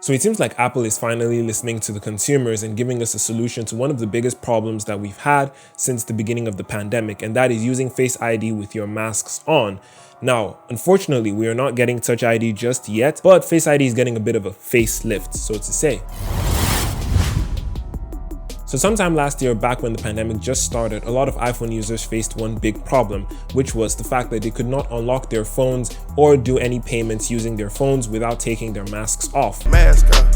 So it seems like Apple is finally listening to the consumers and giving us a solution to one of the biggest problems that we've had since the beginning of the pandemic, and that is using Face ID with your masks on. Now, unfortunately, we are not getting Touch ID just yet, but Face ID is getting a bit of a facelift, so to say. So sometime last year, back when the pandemic just started, a lot of iPhone users faced one big problem, which was the fact that they could not unlock their phones or do any payments using their phones without taking their masks off,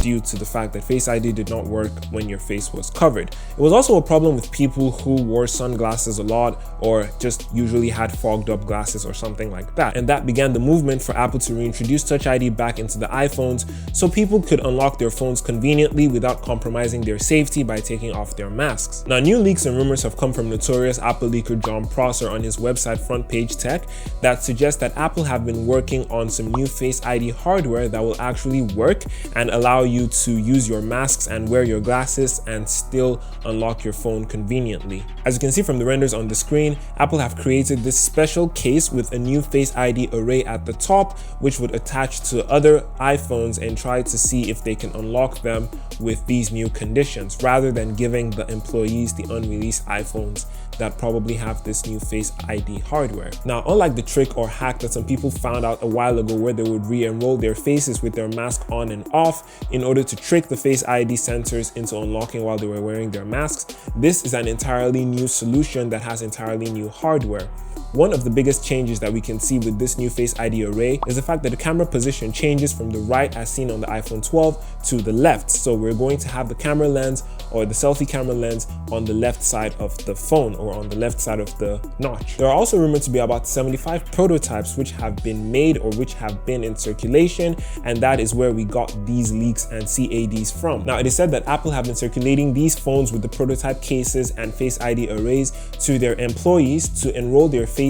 due to the fact that Face ID did not work when your face was covered. It was also a problem with people who wore sunglasses a lot or just usually had fogged up glasses or something like that. And that began the movement for Apple to reintroduce Touch ID back into the iPhones so people could unlock their phones conveniently without compromising their safety by taking off their masks. Now, new leaks and rumors have come from notorious Apple leaker Jon Prosser on his website Front Page Tech that suggests that Apple have been working on some new Face ID hardware that will actually work and allow you to use your masks and wear your glasses and still unlock your phone conveniently. As you can see from the renders on the screen, Apple have created this special case with a new Face ID array at the top, which would attach to other iPhones and try to see if they can unlock them with these new conditions, rather than giving the employees the unreleased iPhones that probably have this new Face ID hardware. Now, unlike the trick or hack that some people found out a while ago where they would re-enroll their faces with their mask on and off in order to trick the Face ID sensors into unlocking while they were wearing their masks, this is an entirely new solution that has entirely new hardware. One of the biggest changes that we can see with this new Face ID array is the fact that the camera position changes from the right as seen on the iPhone 12 to the left. So we're going to have the camera lens or the selfie camera lens on the left side of the phone or on the left side of the notch. There are also rumored to be about 75 prototypes which have been made or which have been in circulation, and that is where we got these leaks and CADs from. Now, it is said that Apple have been circulating these phones with the prototype cases and Face ID arrays to their employees to enroll their faces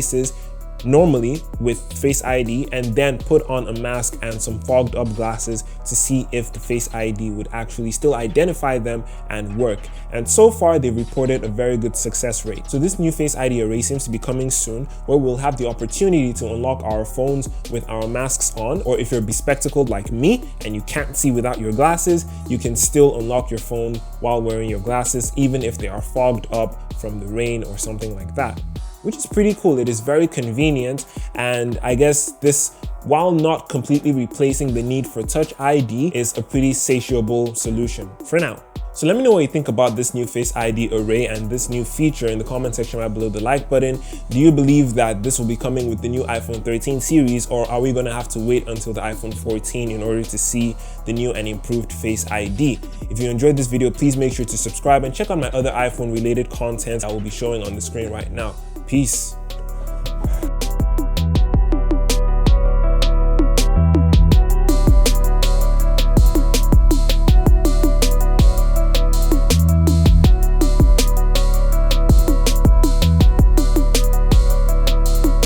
normally with Face ID and then put on a mask and some fogged up glasses to see if the Face ID would actually still identify them and work. And so far they've reported a very good success rate. So this new Face ID array seems to be coming soon, where we'll have the opportunity to unlock our phones with our masks on, or if you're bespectacled like me and you can't see without your glasses, you can still unlock your phone while wearing your glasses, even if they are fogged up from the rain or something like that, which is pretty cool. It is very convenient, and I guess this, while not completely replacing the need for Touch ID, is a pretty satiable solution for now. So let me know what you think about this new Face ID array and this new feature in the comment section right below the like button. Do you believe that this will be coming with the new iPhone 13 series, or are we going to have to wait until the iPhone 14 in order to see the new and improved Face ID? If you enjoyed this video, please make sure to subscribe and check out my other iPhone related content I will be showing on the screen right now. Peace.